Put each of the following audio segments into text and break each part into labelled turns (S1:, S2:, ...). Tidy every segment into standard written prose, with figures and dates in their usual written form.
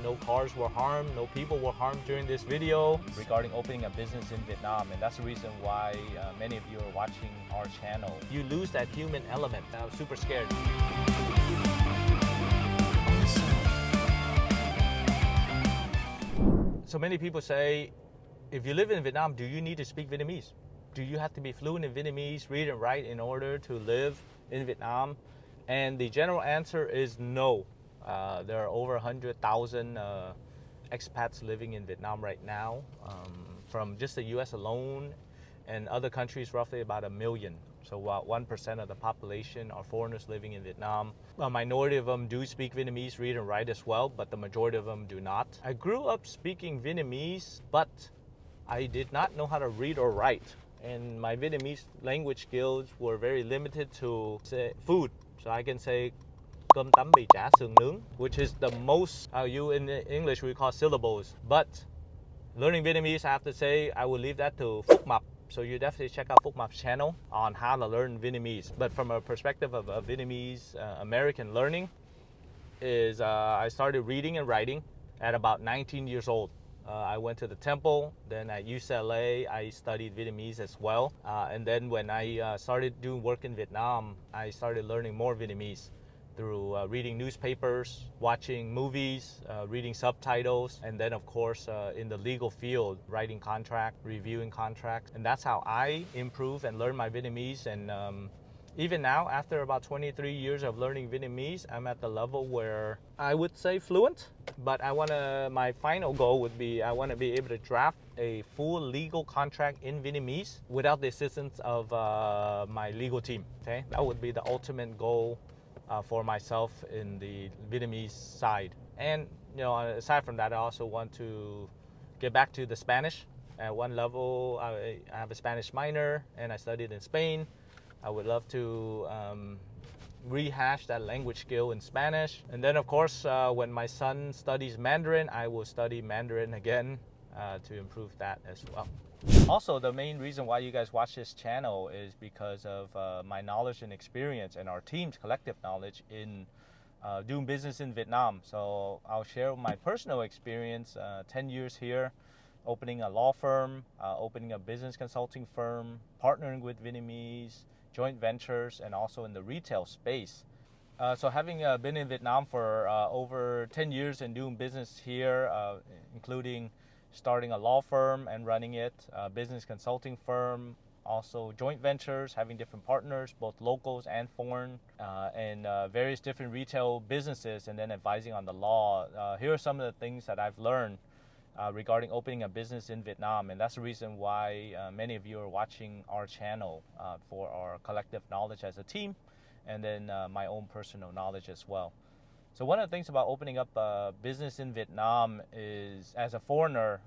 S1: no cars were harmed, no people were harmed during this video regarding opening a business in Vietnam, and that's the reason why many of you are watching our channel. You lose that human element. I was super scared. So many people say, if you live in Vietnam, do you need to speak Vietnamese? Do you have to be fluent in Vietnamese, read and write in order to live in Vietnam? And the general answer is no. There are over 100,000 expats living in Vietnam right now, from just the U.S. alone, and other countries roughly about 1 million. So about 1% of the population are foreigners living in Vietnam. A minority of them do speak Vietnamese, read and write as well, but the majority of them do not. I grew up speaking Vietnamese, but I did not know how to read or write. And my Vietnamese language skills were very limited to, say, food. So I can say cơm tấm bì chả sườn nướng, which is the most in English we call syllables. But learning Vietnamese, I have to say, I will leave that to Phúc Mập. So you definitely check out Phúc Map's channel on how to learn Vietnamese. But from a perspective of Vietnamese American learning, is I started reading and writing at about 19 years old. I went to the temple, then at UCLA, I studied Vietnamese as well. And then when I started doing work in Vietnam, I started learning more Vietnamese through reading newspapers, watching movies, reading subtitles, and then of course in the legal field, writing contract, reviewing contracts. And that's how I improve and learn my Vietnamese. And even now, after about 23 years of learning Vietnamese, I'm at the level where I would say fluent, but my final goal would be, I want to be able to draft a full legal contract in Vietnamese without the assistance of my legal team. Okay, that would be the ultimate goal for myself in the Vietnamese side. And aside from that, I also want to get back to the Spanish. At one level, I have a Spanish minor and I studied in Spain. I would love to rehash that language skill in Spanish. And then of course, when my son studies Mandarin, I will study Mandarin again to improve that as well. Also, the main reason why you guys watch this channel is because of my knowledge and experience and our team's collective knowledge in doing business in Vietnam. So I'll share my personal experience, 10 years here, opening a law firm, opening a business consulting firm, partnering with Vietnamese, joint ventures, and also in the retail space. So having been in Vietnam for over 10 years and doing business here, including starting a law firm and running it, a business consulting firm, also joint ventures, having different partners, both locals and foreign, and various different retail businesses, and then advising on the law. Here are some of the things that I've learned regarding opening a business in Vietnam, and that's the reason why many of you are watching our channel for our collective knowledge as a team, and then my own personal knowledge as well. So one of the things about opening up a business in Vietnam is, as a foreigner,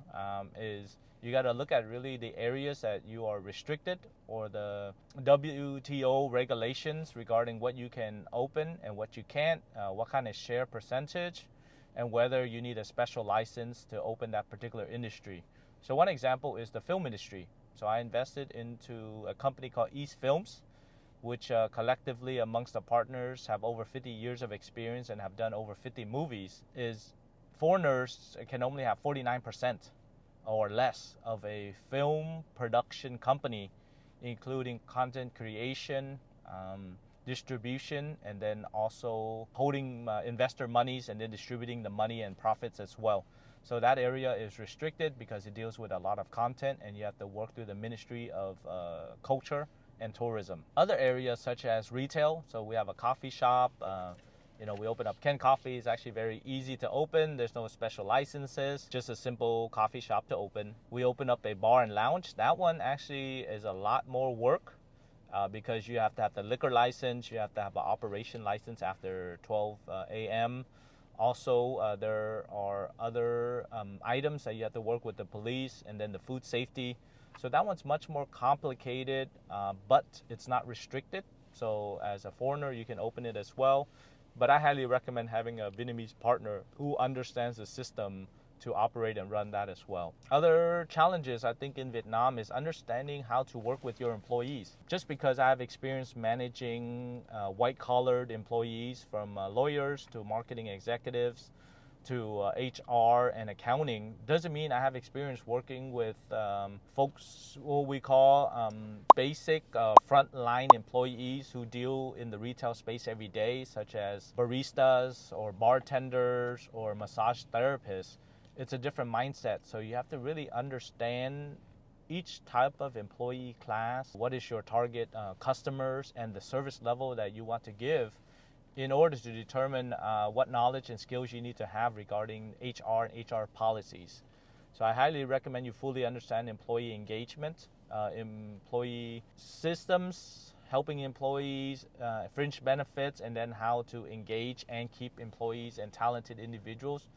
S1: is you got to look at really the areas that you are restricted, or the WTO regulations regarding what you can open and what you can't, what kind of share percentage, and whether you need a special license to open that particular industry. So one example is the film industry. So I invested into a company called East Films, which collectively amongst the partners have over 50 years of experience and have done over 50 movies. Is foreigners can only have 49% or less of a film production company, including content creation, distribution, and then also holding investor monies and then distributing the money and profits as well. So that area is restricted because it deals with a lot of content, and you have to work through the Ministry of Culture and Tourism. Other areas such as retail, so we have a coffee shop, we open up Ken Coffee. It's actually very easy to open. There's no special licenses, just a simple coffee shop to open. We open up a bar and lounge. That one actually is a lot more work because you have to have the liquor license, you have to have an operation license after 12 a.m. Also, there are other items that you have to work with the police, and then the food safety. So that one's much more complicated, but it's not restricted. So as a foreigner, you can open it as well. But I highly recommend having a Vietnamese partner who understands the system to operate and run that as well. Other challenges, I think, in Vietnam is understanding how to work with your employees. Just because I have experience managing white-collared employees, from lawyers to marketing executives, to HR and accounting doesn't mean I have experience working with folks what we call basic frontline employees who deal in the retail space every day, such as baristas or bartenders or massage therapists. It's a different mindset, so you have to really understand each type of employee class, what is your target customers, and the service level that you want to give in order to determine what knowledge and skills you need to have regarding HR and HR policies. So I highly recommend you fully understand employee engagement, employee systems, helping employees, fringe benefits, and then how to engage and keep employees and talented individuals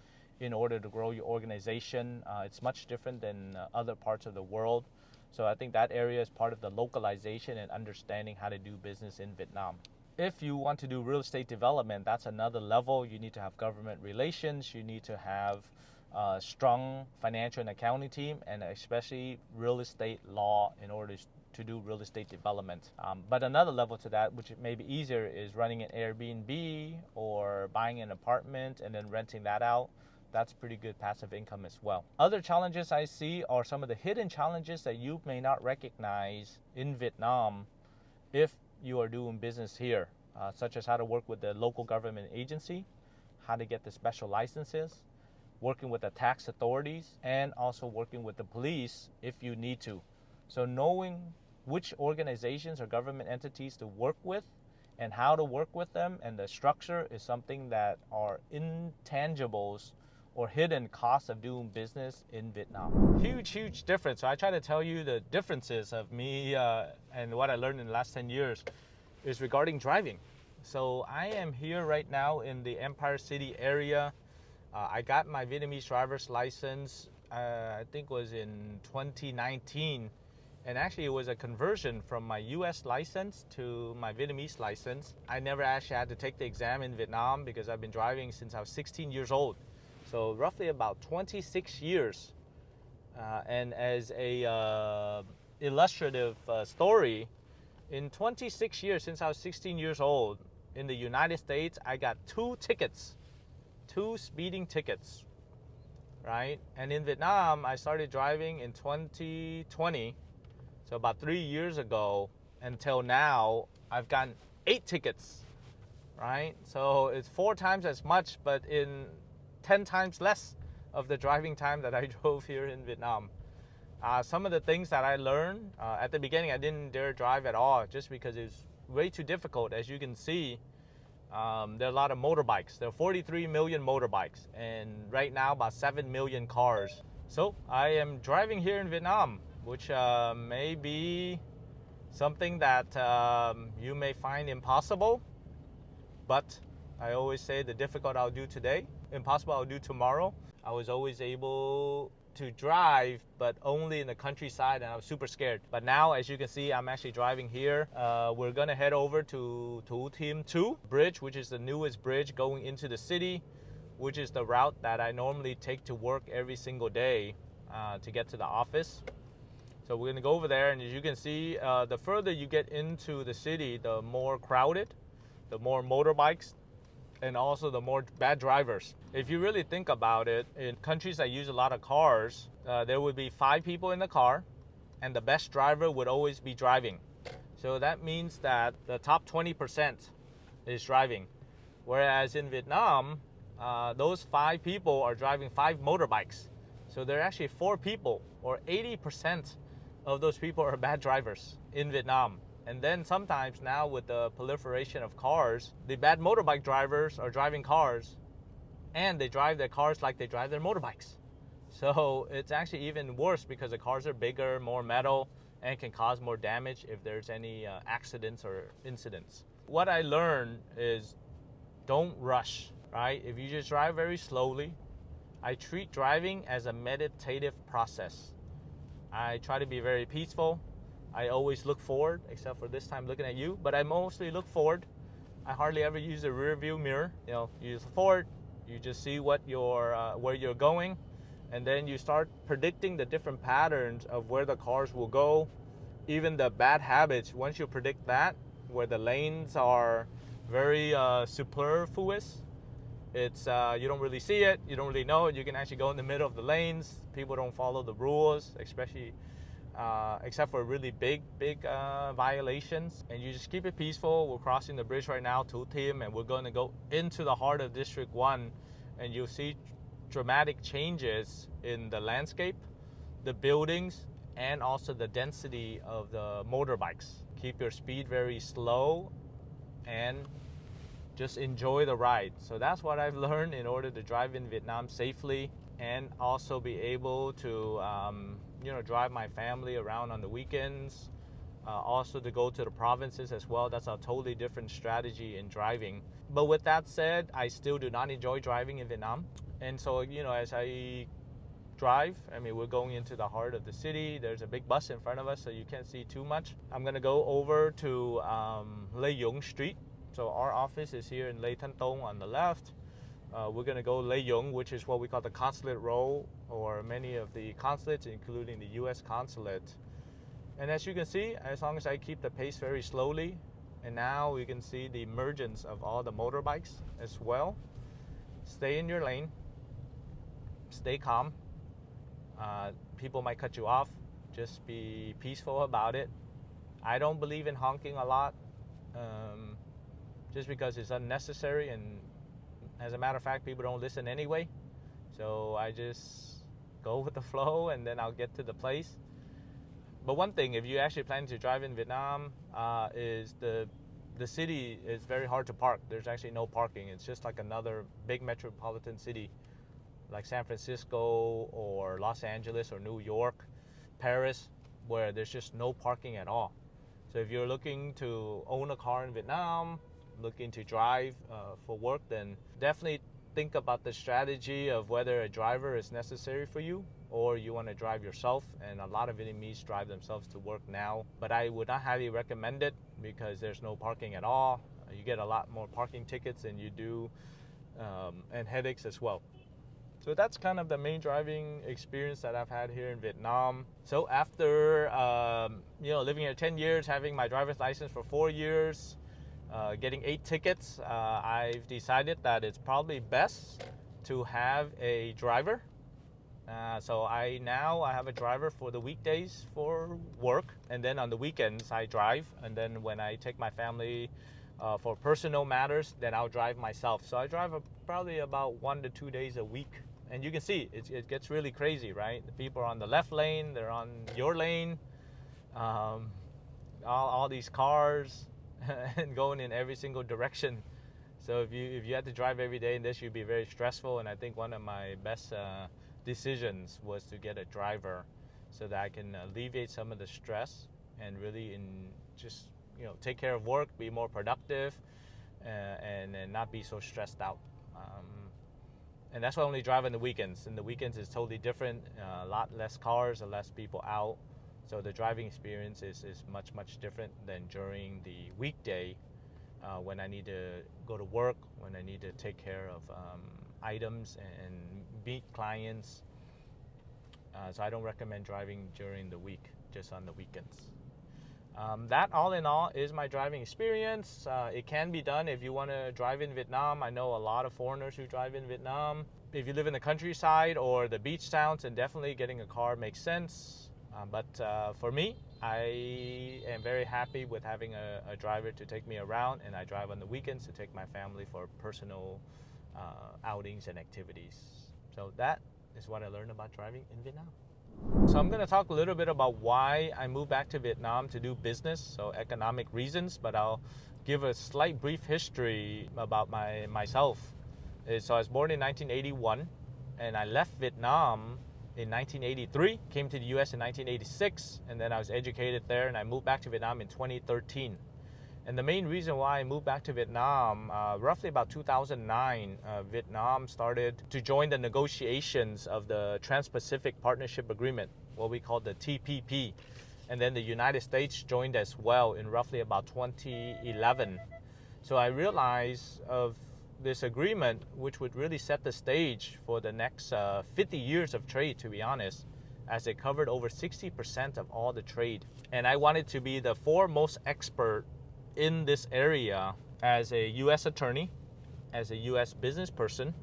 S1: in order to grow your organization. It's much different than other parts of the world. So I think that area is part of the localization and understanding how to do business in Vietnam. If you want to do real estate development, that's another level. You need to have government relations, you need to have a strong financial and accounting team, and especially real estate law in order to do real estate development. But another level to that, which may be easier, is running an Airbnb or buying an apartment and then renting that out. That's pretty good passive income as well. Other challenges I see are some of the hidden challenges that you may not recognize in Vietnam if you are doing business here, such as how to work with the local government agency, how to get the special licenses, working with the tax authorities, and also working with the police if you need to. So knowing which organizations or government entities to work with and how to work with them and the structure is something that are intangibles or hidden costs of doing business in Vietnam. Huge difference. So I try to tell you the differences of me and what I learned in the last 10 years is regarding driving. So I am here right now in the Empire City area. I got my Vietnamese driver's license, I think was in 2019. And actually it was a conversion from my U.S. license to my Vietnamese license. I never actually had to take the exam in Vietnam because I've been driving since I was 16 years old. So roughly about 26 years. And as a illustrative story, in 26 years since I was 16 years old, in the United States, I got 2 tickets, 2 speeding tickets, right? And in Vietnam, I started driving in 2020, so about 3 years ago. Until now, I've gotten 8 tickets, right? So it's 4 times as much, but in 10 times less of the driving time that I drove here in Vietnam. Some of the things that I learned, at the beginning I didn't dare drive at all just because it's way too difficult. As you can see, there are a lot of motorbikes. There are 43 million motorbikes and right now about 7 million cars. So I am driving here in Vietnam, which may be something that you may find impossible, but I always say the difficult I'll do today, impossible I'll do tomorrow. I was always able to drive, but only in the countryside, and I was super scared. But now, as you can see, I'm actually driving here. We're gonna head over to Thủ Thiêm 2 bridge, which is the newest bridge going into the city, which is the route that I normally take to work every single day to get to the office. So we're gonna go over there, and as you can see, the further you get into the city, the more crowded, the more motorbikes, and also the more bad drivers. If you really think about it, in countries that use a lot of cars, there would be 5 people in the car, and the best driver would always be driving. So that means that the top 20% is driving. Whereas in Vietnam, those 5 people are driving 5 motorbikes. So there are actually 4 people, or 80% of those people are bad drivers in Vietnam. And then sometimes now with the proliferation of cars, the bad motorbike drivers are driving cars and they drive their cars like they drive their motorbikes. So it's actually even worse because the cars are bigger, more metal, and can cause more damage if there's any accidents or incidents. What I learned is don't rush, right? If you just drive very slowly, I treat driving as a meditative process. I try to be very peaceful. I always look forward, except for this time looking at you, but I mostly look forward. I hardly ever use the rear view mirror. You just look forward, you just see what where you're going, and then you start predicting the different patterns of where the cars will go, even the bad habits. Once you predict that, where the lanes are very superfluous It's you don't really see it, you don't really know it. You can actually go in the middle of the lanes. People don't follow the rules, especially except for really big violations. And you just keep it peaceful. We're crossing the bridge right now to Tim, and we're going to go into the heart of District 1, and you'll see dramatic changes in the landscape, the buildings, and also the density of the motorbikes. Keep your speed very slow and just enjoy the ride. So that's what I've learned in order to drive in Vietnam safely, and also be able to drive my family around on the weekends. Also to go to the provinces as well. That's a totally different strategy in driving. But with that said, I still do not enjoy driving in Vietnam. And so, as I drive, we're going into the heart of the city. There's a big bus in front of us, so you can't see too much. I'm going to go over to Lê Duong Street. So our office is here in Lê Thanh Tông on the left. We're going to go Lê Duong, which is what we call the consulate row, or many of the consulates, including the U.S. consulate. And as you can see, as long as I keep the pace very slowly, and now we can see the emergence of all the motorbikes as well. Stay in your lane. Stay calm. People might cut you off. Just be peaceful about it. I don't believe in honking a lot, just because it's unnecessary, and as a matter of fact, people don't listen anyway. So I just go with the flow, and then I'll get to the place. But one thing, if you actually plan to drive in Vietnam, is the city is very hard to park. There's actually no parking. It's just like another big metropolitan city, like San Francisco or Los Angeles or New York, Paris, where there's just no parking at all. So if you're looking to own a car in Vietnam, looking to drive for work, then definitely think about the strategy of whether a driver is necessary for you or you want to drive yourself. And a lot of Vietnamese drive themselves to work now, but I would not highly recommend it because there's no parking at all. You get a lot more parking tickets than you do, and headaches as well. So that's kind of the main driving experience that I've had here in Vietnam. So after living here 10 years, having my driver's license for 4 years, getting 8 tickets, I've decided that it's probably best to have a driver. So I have a driver for the weekdays for work, and then on the weekends I drive, and then when I take my family for personal matters, then I'll drive myself. So I drive probably about 1 to 2 days a week. And you can see it gets really crazy, right? The people are on the left lane, they're on your lane, all these cars and going in every single direction. So if you had to drive every day in this, you'd be very stressful. And I think one of my best decisions was to get a driver so that I can alleviate some of the stress and really just take care of work, be more productive, and not be so stressed out. And that's why I only drive on the weekends. And the weekends is totally different. A lot less cars, a less people out. So the driving experience is much, much different than during the weekday when I need to go to work, when I need to take care of items and meet clients. So I don't recommend driving during the week, just on the weekends. That all in all is my driving experience. It can be done if you want to drive in Vietnam. I know a lot of foreigners who drive in Vietnam. If you live in the countryside or the beach towns, then definitely getting a car makes sense. But for me, I am very happy with having a driver to take me around, and I drive on the weekends to take my family for personal outings and activities. So that is what I learned about driving in Vietnam. So I'm going to talk a little bit about why I moved back to Vietnam to do business, so economic reasons, but I'll give a slight brief history about myself. So I was born in 1981, and I left Vietnam in 1983, came to the U.S. in 1986, and then I was educated there, and I moved back to Vietnam in 2013. And the main reason why I moved back to Vietnam, roughly about 2009, Vietnam started to join the negotiations of the Trans-Pacific Partnership Agreement, what we call the TPP. And then the United States joined as well in roughly about 2011. So I realized of this agreement, which would really set the stage for the next 50 years of trade, to be honest, as it covered over 60% of all the trade. And I wanted to be the foremost expert in this area as a U.S. attorney as a U.S. business person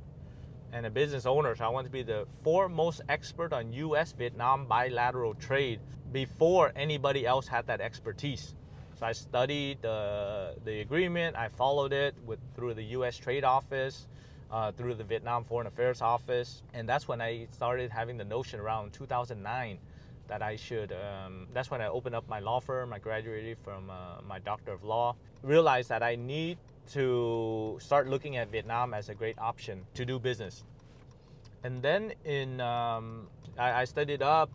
S1: and a business owner. So I want to be the foremost expert on U.S.-Vietnam bilateral trade before anybody else had that expertise. So I studied the agreement. I followed it through the U.S. Trade Office, through the Vietnam Foreign Affairs Office. And that's when I started having the notion around 2009 that I should, that's when I opened up my law firm. I graduated from my Doctor of Law. Realized that I need to start looking at Vietnam as a great option to do business. And then I studied up.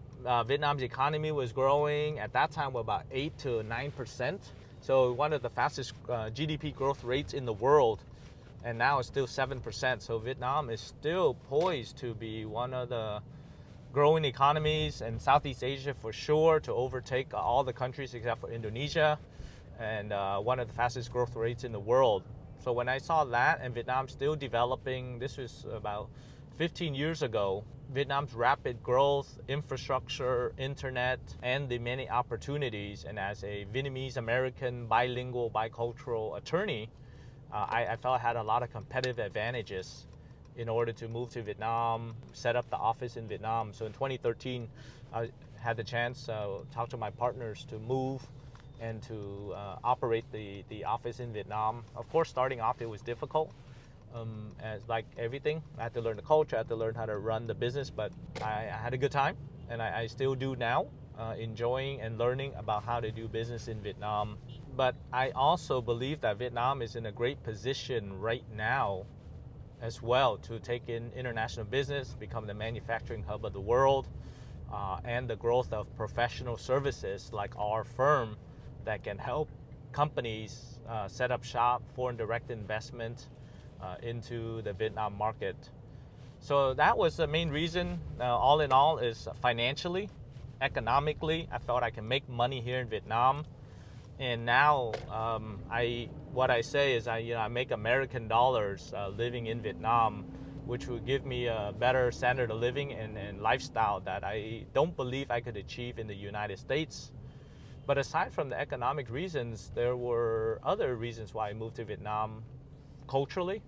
S1: Vietnam's economy was growing at that time about 8 to 9%. So one of the fastest GDP growth rates in the world. And now it's still 7%. So Vietnam is still poised to be one of the growing economies in Southeast Asia for sure, to overtake all the countries except for Indonesia, and one of the fastest growth rates in the world. So when I saw that, and Vietnam still developing, this was about 15 years ago, Vietnam's rapid growth, infrastructure, internet, and the many opportunities, and as a Vietnamese American bilingual bicultural attorney, I felt I had a lot of competitive advantages in order to move to Vietnam, set up the office in Vietnam. So in 2013, I had the chance to talk to my partners to move and to operate the office in Vietnam. Of course, starting off, it was difficult. As like everything, I had to learn the culture, I had to learn how to run the business, but I had a good time, and I still do now, enjoying and learning about how to do business in Vietnam. But I also believe that Vietnam is in a great position right now as well to take in international business, become the manufacturing hub of the world, and the growth of professional services like our firm that can help companies set up shop, foreign direct investment into the Vietnam market. So that was the main reason. All in all, is financially, economically, I felt I can make money here in Vietnam. And now, what I say is I make American dollars living in Vietnam, which would give me a better standard of living and lifestyle that I don't believe I could achieve in the United States. But aside from the economic reasons, there were other reasons why I moved to Vietnam culturally.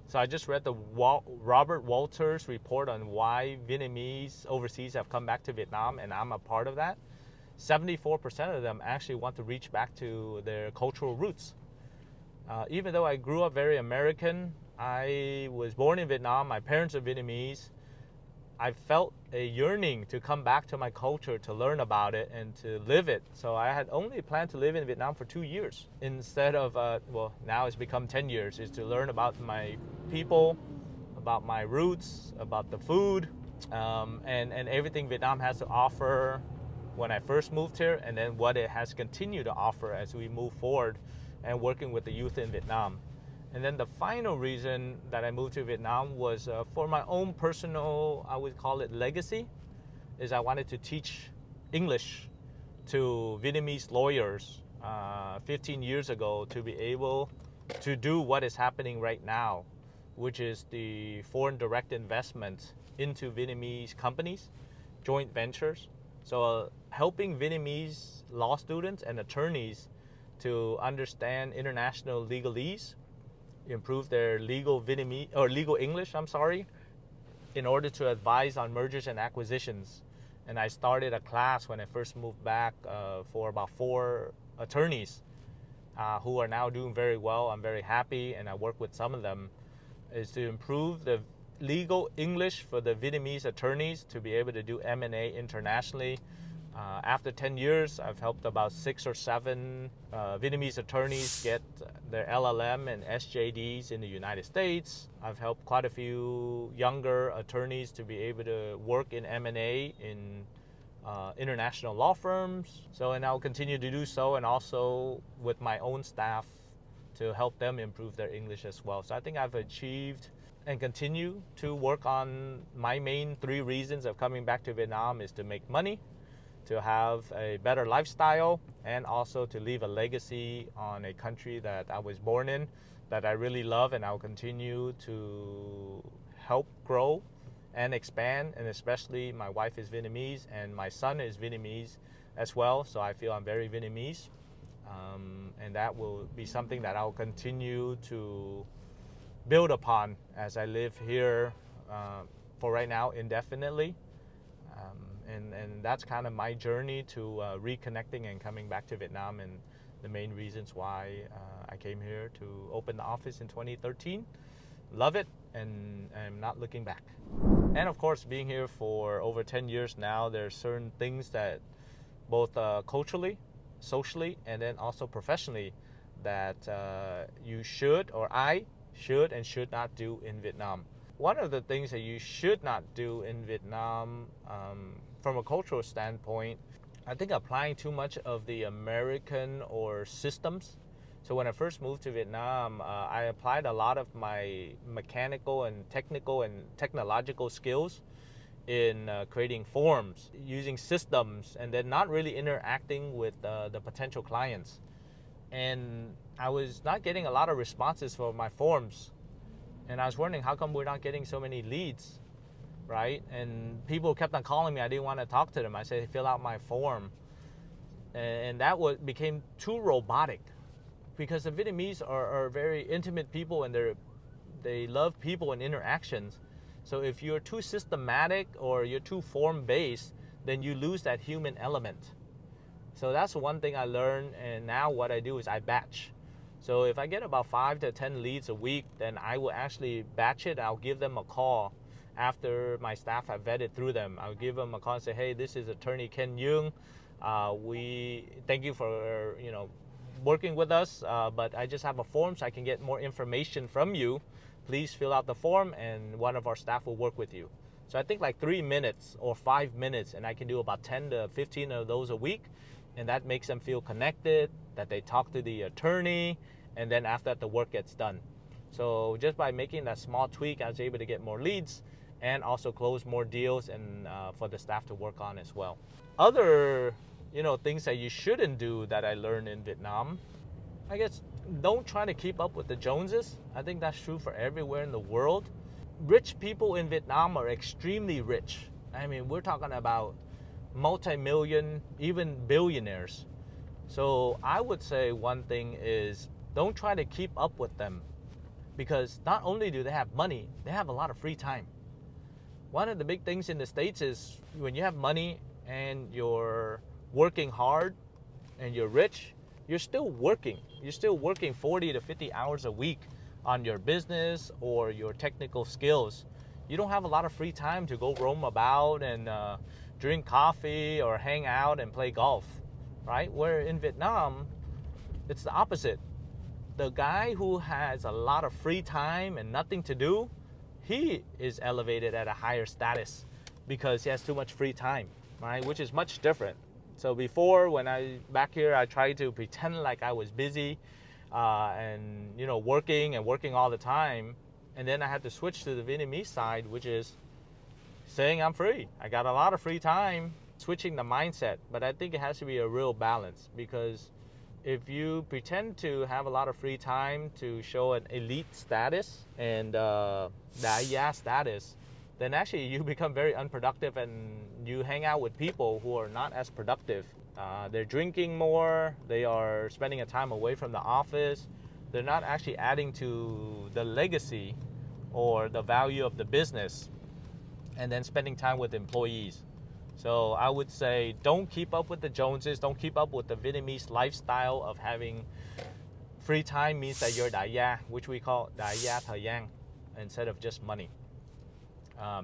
S1: So I just read the Robert Walters report on why Vietnamese overseas have come back to Vietnam, and I'm a part of that. 74% of them actually want to reach back to their cultural roots. Even though I grew up very American, I was born in Vietnam, my parents are Vietnamese, I felt a yearning to come back to my culture, to learn about it and to live it. So I had only planned to live in Vietnam for 2 years instead of, now it's become 10 years, is to learn about my people, about my roots, about the food, and everything Vietnam has to offer when I first moved here, and then what it has continued to offer as we move forward and working with the youth in Vietnam. And then the final reason that I moved to Vietnam was for my own personal, I would call it legacy, is I wanted to teach English to Vietnamese lawyers 15 years ago to be able to do what is happening right now, which is the foreign direct investment into Vietnamese companies, joint ventures. So helping Vietnamese law students and attorneys to understand international legalese, improve their legal English, in order to advise on mergers and acquisitions. And I started a class when I first moved back for about 4 attorneys who are now doing very well. I'm very happy, and I work with some of them, is to improve the legal English for the Vietnamese attorneys to be able to do M&A internationally. After 10 years, I've helped about 6 or 7 Vietnamese attorneys get their LLM and SJDs in the United States. I've helped quite a few younger attorneys to be able to work in M&A in international law firms. And I'll continue to do so, and also with my own staff to help them improve their English as well. So I think I've achieved and continue to work on my main 3 reasons of coming back to Vietnam is to make money, to have a better lifestyle, and also to leave a legacy on a country that I was born in, that I really love, and I'll continue to help grow and expand. And especially my wife is Vietnamese and my son is Vietnamese as well, so I feel I'm very Vietnamese. And that will be something that I'll continue to build upon as I live here for right now indefinitely. And that's kind of my journey to reconnecting and coming back to Vietnam, and the main reasons why I came here to open the office in 2013. Love it, and I'm not looking back. And of course, being here for over 10 years now, there's certain things that both culturally, socially, and then also professionally that you should, or I should and should not do in Vietnam. One of the things that you should not do in Vietnam from a cultural standpoint, I think applying too much of the American or systems. So when I first moved to Vietnam, I applied a lot of my mechanical and technical and technological skills in creating forms, using systems, and then not really interacting with the potential clients. And I was not getting a lot of responses for my forms. And I was wondering, how come we're not getting so many leads, right? And people kept on calling me. I didn't want to talk to them. I said, fill out my form. And that became too robotic, because the Vietnamese are very intimate people, and they love people and interactions. So if you're too systematic or you're too form-based, then you lose that human element. So that's one thing I learned, and now what I do is I batch. So if I get about 5 to 10 leads a week, then I will actually batch it. I'll give them a call after my staff have vetted through them. I'll give them a call and say, hey, this is attorney Ken Yeung. We thank you for working with us, but I just have a form so I can get more information from you. Please fill out the form and one of our staff will work with you. So I think like 3 minutes or 5 minutes, and I can do about 10 to 15 of those a week. And that makes them feel connected, that they talk to the attorney, and then after that, the work gets done. So just by making that small tweak, I was able to get more leads and also close more deals, and for the staff to work on as well. Other things that you shouldn't do that I learned in Vietnam, I guess, don't try to keep up with the Joneses. I think that's true for everywhere in the world. Rich people in Vietnam are extremely rich. I mean, we're talking about multi-million, even billionaires. So I would say one thing is, don't try to keep up with them, because not only do they have money, they have a lot of free time. One of the big things in the States is when you have money and you're working hard and you're rich, you're still working. You're still working 40 to 50 hours a week on your business or your technical skills. You don't have a lot of free time to go roam about and drink coffee or hang out and play golf, right? Where in Vietnam, it's the opposite. The guy who has a lot of free time and nothing to do, he is elevated at a higher status because he has too much free time, right? Which is much different. So before, when back here, I tried to pretend like I was busy and working all the time. And then I had to switch to the Vietnamese side, which is saying I'm free. I got a lot of free time, switching the mindset. But I think it has to be a real balance, because if you pretend to have a lot of free time to show an elite status and the status, then actually you become very unproductive, and you hang out with people who are not as productive. They're drinking more, they are spending a time away from the office, they're not actually adding to the legacy or the value of the business, and then spending time with employees. So I would say, don't keep up with the Joneses, don't keep up with the Vietnamese lifestyle of having free time means that you're đại gia, which we call đại gia thời gian, instead of just money.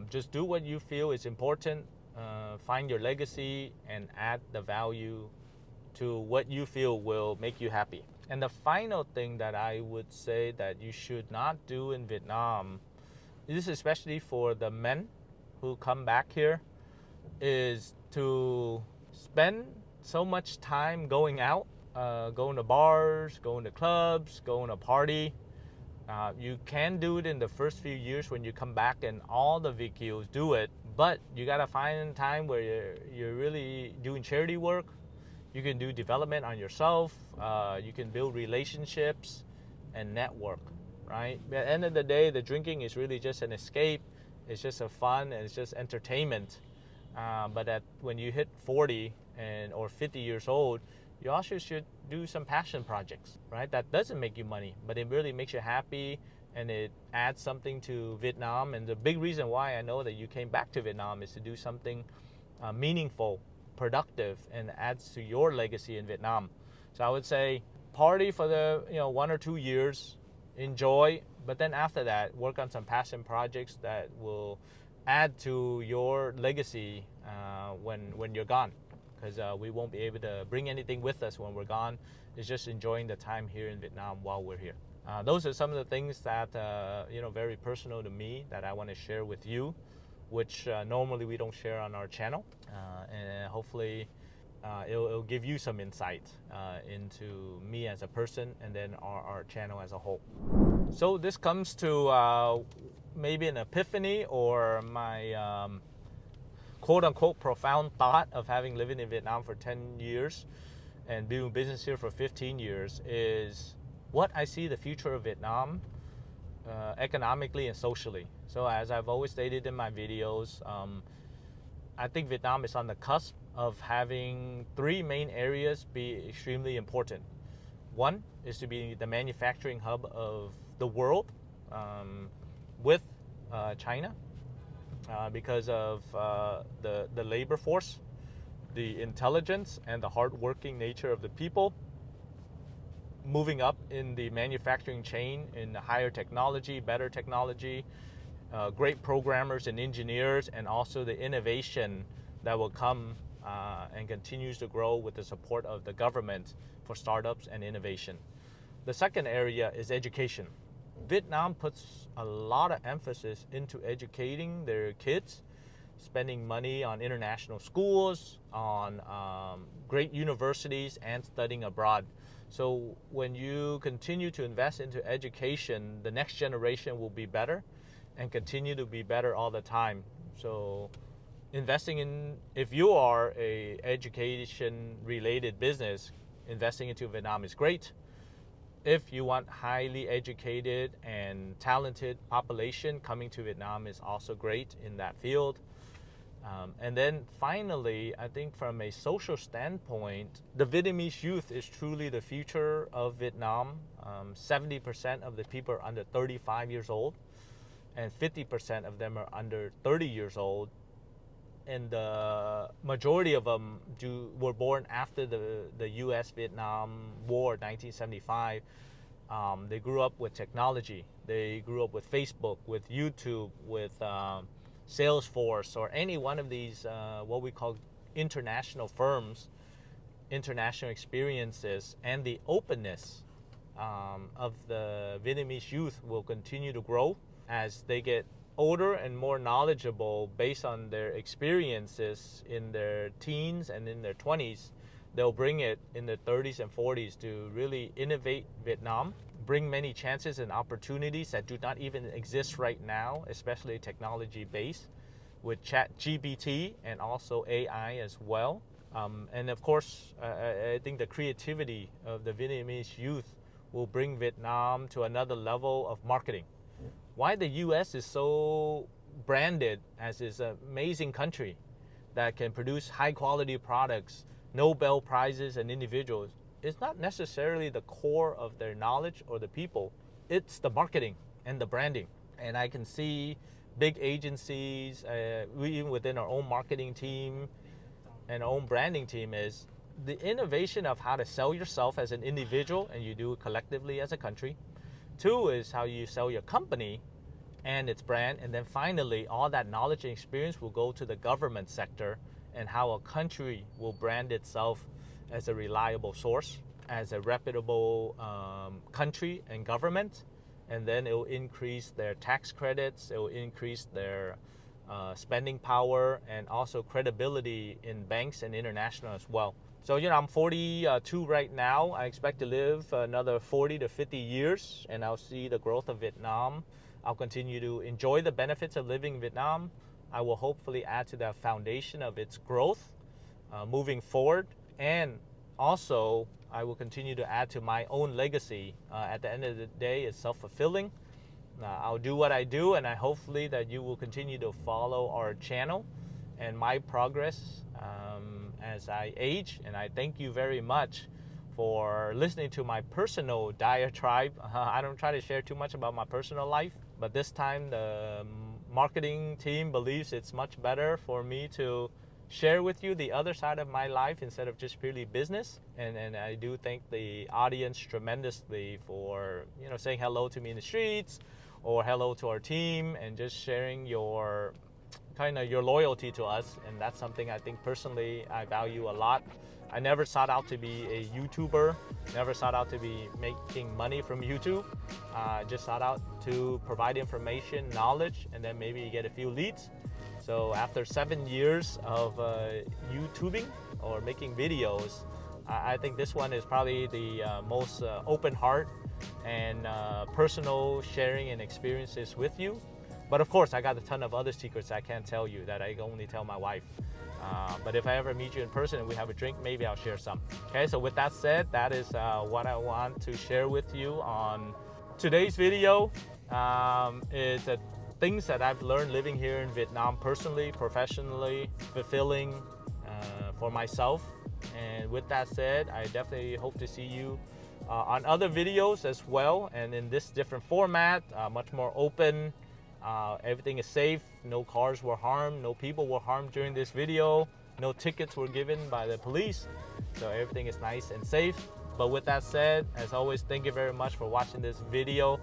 S1: Just do what you feel is important, find your legacy, and add the value to what you feel will make you happy. And the final thing that I would say that you should not do in Vietnam, this is especially for the men who come back here, is to spend so much time going out, going to bars, going to clubs, going to party. You can do it in the first few years when you come back, and all the VQs do it, but you gotta find time where you're really doing charity work. You can do development on yourself. You can build relationships and network, right? At the end of the day, the drinking is really just an escape. It's just a fun, and it's just entertainment. But when you hit 40 or 50 years old, you also should do some passion projects, right? That doesn't make you money, but it really makes you happy and it adds something to Vietnam. And the big reason why I know that you came back to Vietnam is to do something meaningful, productive, and adds to your legacy in Vietnam. So I would say party for the 1 or 2 years, enjoy, but then after that work on some passion projects that will add to your legacy when you're gone, because we won't be able to bring anything with us when we're gone. It's just enjoying the time here in Vietnam while we're here. Those are some of the things that very personal to me that I want to share with you, which normally we don't share on our channel, and hopefully it'll give you some insight into me as a person, and then our channel as a whole. So this comes to maybe an epiphany, or my quote-unquote profound thought of having lived in Vietnam for 10 years and doing business here for 15 years is what I see the future of Vietnam economically and socially. So as I've always stated in my videos, I think Vietnam is on the cusp of having 3 main areas be extremely important. One is to be the manufacturing hub of the world with China because of the labor force, the intelligence, and the hardworking nature of the people moving up in the manufacturing chain in higher technology, better technology, great programmers and engineers, and also the innovation that will come and continues to grow with the support of the government for startups and innovation. The second area is education. Vietnam puts a lot of emphasis into educating their kids, spending money on international schools, on great universities, and studying abroad. So when you continue to invest into education, the next generation will be better and continue to be better all the time. So investing in, if you are a education related business, investing into Vietnam is great. If you want highly educated and talented population, coming to Vietnam is also great in that field. And then finally, I think from a social standpoint, the Vietnamese youth is truly the future of Vietnam. 70% of the people are under 35 years old, and 50% of them are under 30 years old. And the majority of them were born after the U.S.-Vietnam War, 1975. They grew up with technology. They grew up with Facebook, with YouTube, with Salesforce, or any one of these what we call international firms, international experiences, and the openness of the Vietnamese youth will continue to grow as they get older and more knowledgeable based on their experiences in their teens and in their 20s. They'll bring it in their 30s and 40s to really innovate Vietnam, bring many chances and opportunities that do not even exist right now, especially technology based with ChatGPT and also AI as well. And of course, I think the creativity of the Vietnamese youth will bring Vietnam to another level of marketing. Why the U.S. is so branded as this amazing country that can produce high quality products, Nobel Prizes, and individuals, it's not necessarily the core of their knowledge or the people. It's the marketing and the branding. And I can see big agencies, even within our own marketing team and our own branding team, is the innovation of how to sell yourself as an individual, and you do it collectively as a country. 2 is how you sell your company and its brand. And then finally, all that knowledge and experience will go to the government sector, and how a country will brand itself as a reliable source, as a reputable country and government. And then it will increase their tax credits, it will increase their spending power, and also credibility in banks and international as well. So, I'm 42 right now. I expect to live another 40 to 50 years, and I'll see the growth of Vietnam. I'll continue to enjoy the benefits of living in Vietnam. I will hopefully add to the foundation of its growth moving forward. And also, I will continue to add to my own legacy. At the end of the day, it's self-fulfilling. I'll do what I do, and I hopefully that you will continue to follow our channel and my progress as I age. And I thank you very much for listening to my personal diatribe. I don't try to share too much about my personal life, but this time the marketing team believes it's much better for me to share with you the other side of my life instead of just purely business. And I do thank the audience tremendously for, you know, saying hello to me in the streets or hello to our team and just sharing your kind of your loyalty to us. And that's something I think personally I value a lot. I never sought out to be a YouTuber, never sought out to be making money from YouTube. Just sought out to provide information, knowledge, and then maybe get a few leads. So after 7 years of YouTubing or making videos, I think this one is probably the most open heart and personal sharing and experiences with you. But of course, I got a ton of other secrets I can't tell you that I only tell my wife. But if I ever meet you in person and we have a drink, maybe I'll share some. Okay, so with that said, that is what I want to share with you on today's video. It's things that I've learned living here in Vietnam personally, professionally, fulfilling for myself. And with that said, I definitely hope to see you on other videos as well, and in this different format, much more open. Everything is safe, no cars were harmed, no people were harmed during this video, no tickets were given by the police, so everything is nice and safe. But with that said, as always, thank you very much for watching this video.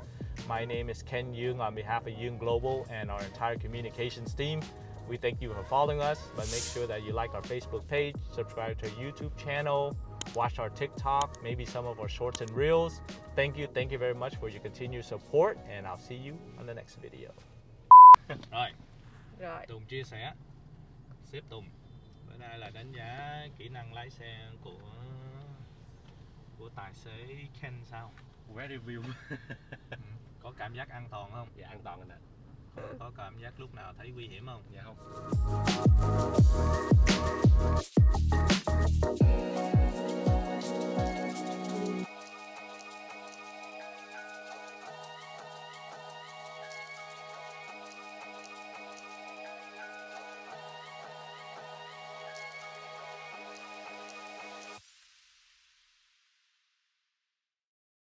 S1: My name is Ken Duong on behalf of Duong Global and our entire communications team. We thank you for following us, but make sure that you like our Facebook page, subscribe to our YouTube channel, watch our TikTok, maybe some of our shorts and reels. Thank you very much for your continued support, and I'll see you on the next video.
S2: Rồi.
S1: Tùng chia sẻ. Sếp Tùng. Bữa nay là đánh giá kỹ năng lái xe của tài xế Ken sao?
S3: Very view.
S1: Có cảm giác an toàn không?
S3: Dạ an toàn anh ạ.
S1: Có cảm giác lúc nào thấy nguy hiểm không?
S3: Dạ không.